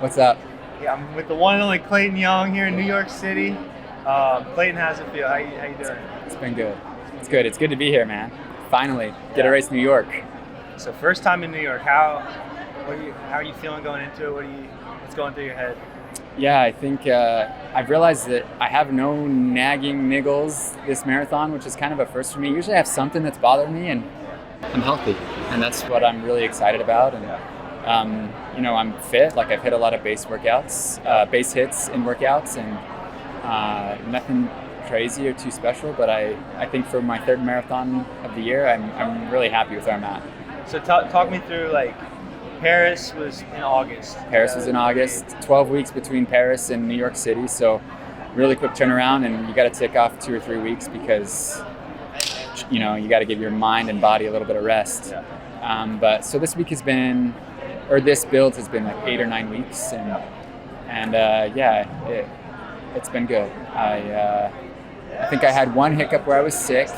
What's up? Yeah, I'm with the one and only Clayton Young here in New York City. Clayton, how's it feel? How you doing? It's been good. It's good. It's good to be here, man. Finally, get a race in New York. So first time in New York. How are you feeling going into it? What's going through your head? Yeah, I think I've realized that I have no nagging niggles this marathon, which is kind of a first for me. Usually I have something that's bothering me, and I'm healthy, and that's what I'm really excited about. And I'm fit. Like, I've hit a lot of base hits in workouts, and nothing crazy or too special. But I think for my third marathon of the year, I'm really happy with where I'm at. So talk me through, like, Paris was in August. Paris was in August. 12 weeks between Paris and New York City, so really quick turnaround, and you got to take off 2 or 3 weeks because you got to give your mind and body a little bit of rest. Yeah. But so this build has been like 8 or 9 weeks, and it's been good. I think I had one hiccup where I was sick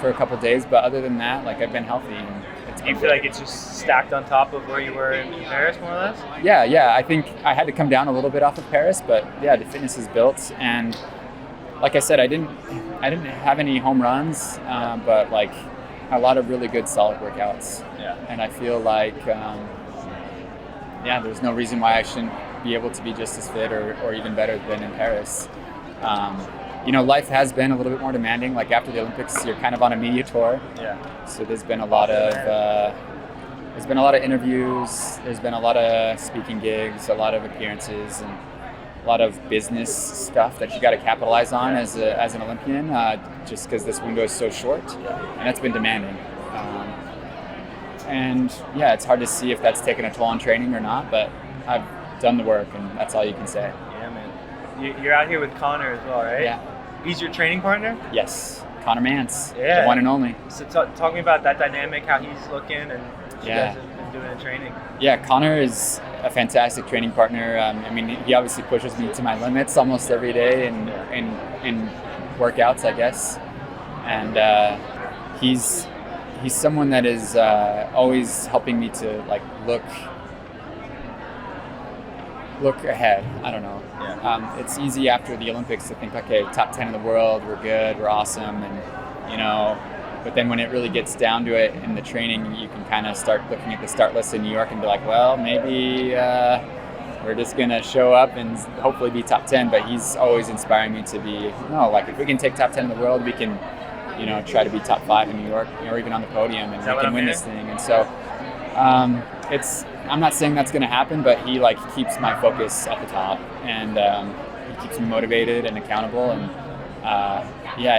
for a couple days, but other than that, like, I've been healthy. And do you feel like it's just stacked on top of where you were in Paris, more or less? Yeah. I think I had to come down a little bit off of Paris, but yeah, the fitness is built. And like I said, I didn't have any home runs, but like a lot of really good solid workouts. Yeah. And I feel like there's no reason why I shouldn't be able to be just as fit or even better than in Paris. Life has been a little bit more demanding. Like, after the Olympics, you're kind of on a media tour. Yeah. So there's been a lot of interviews. There's been a lot of speaking gigs, a lot of appearances, and a lot of business stuff that you got to capitalize on as an Olympian, just because this window is so short, and that's been demanding. It's hard to see if that's taken a toll on training or not, but I've done the work, and that's all you can say. Yeah, man. You're out here with Connor as well, right? Yeah. He's your training partner? Yes, Connor Mance, yeah. The one and only. So talk to me about that dynamic, how he's looking, and what you Yeah. guys have been doing in training. Yeah, Connor is a fantastic training partner. He obviously pushes me to my limits almost every day in workouts, I guess. And he's someone that is always helping me to, like, look ahead. I don't know. Yeah. It's easy after the Olympics to think, okay, top 10 in the world, we're good, we're awesome, but then when it really gets down to it in the training, you can kind of start looking at the start list in New York and be like, well, maybe we're just going to show up and hopefully be top 10. But he's always inspiring me to be, if we can take top 10 in the world, we can, try to be top 5 in New York, or even on the podium, and we can win this thing. And so I'm not saying that's going to happen, but he, like, keeps my focus at the top, and he keeps me motivated and accountable, and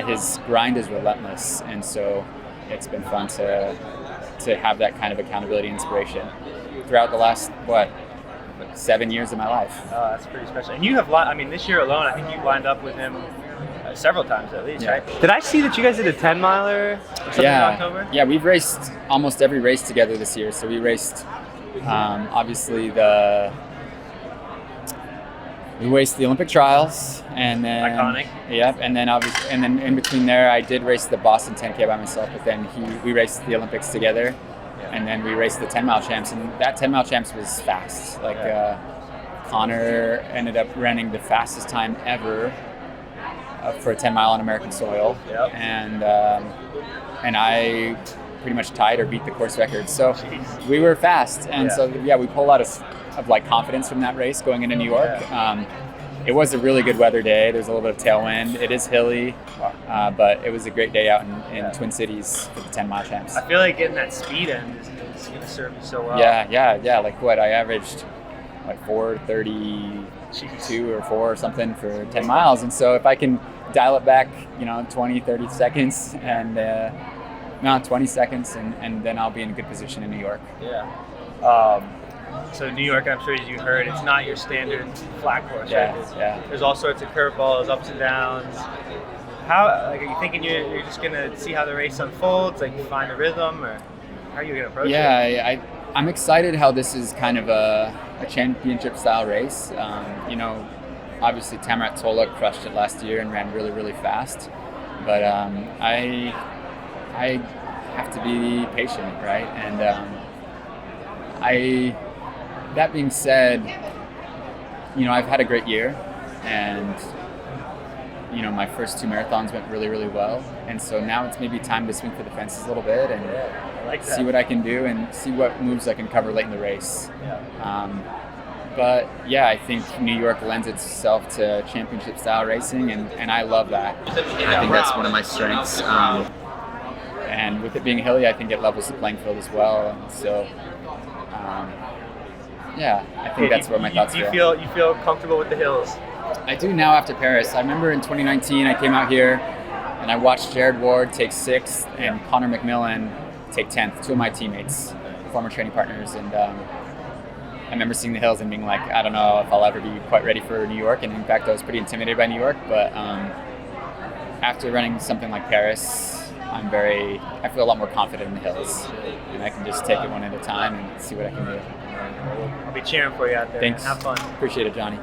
his grind is relentless, and so it's been fun to have that kind of accountability and inspiration throughout the last 7 years of my life. Oh, that's pretty special. And you have this year alone, I think you lined up with him several times at least, right? Did I see that you guys did a 10-miler or something in October? Yeah, we've raced almost every race together this year. So we raced, obviously we raced the Olympic trials, and then iconic. Yep, and then in between there, I did race the Boston 10K by myself. But then we raced the Olympics together, and then we raced the 10-mile champs, and that 10-mile champs was fast. Connor ended up running the fastest time ever for a 10-mile on American soil, and I pretty much tied or beat the course record. So we were fast, and we pulled a lot of like confidence from that race going into New York. It was a really good weather day. There's a little bit of tailwind. It is hilly, but it was a great day out in Twin Cities for the 10-mile champs. I feel like getting that speed in is going to serve you so well. Yeah. Like, I averaged 4:32 or 4 or something for 10 miles. And so if I can dial it back, 20, 30 seconds and 20 seconds, and then I'll be in a good position in New York. Yeah. So New York, I'm sure as you heard, it's not your standard flat course, right? There's all sorts of curveballs, ups and downs. How, are you thinking you're just going to see how the race unfolds, like find a rhythm, or how are you going to approach it? Yeah, I'm excited how this is kind of a championship style race. Obviously Tamarat Tola crushed it last year and ran really, really fast. But I have to be patient, right? And that being said, I've had a great year, and my first 2 marathons went really, really well, and so now it's maybe time to swing for the fences a little bit and see what I can do and see what moves I can cover late in the race. But yeah, I think New York lends itself to championship style racing, and I love that. I think that's one of my strengths. And with it being hilly, I think it levels the playing field as well. And so, I think that's where my thoughts go. You feel comfortable with the hills? I do now after Paris. I remember in 2019, I came out here and I watched Jared Ward take 6th and Connor McMillan take 10th, 2 of my teammates, former training partners. And I remember seeing the hills and being like, I don't know if I'll ever be quite ready for New York. And in fact, I was pretty intimidated by New York. But after running something like Paris, I feel a lot more confident in the hills. And I can just take it one at a time and see what I can do. I'll be cheering for you out there. Thanks. Have fun. Appreciate it, Johnny.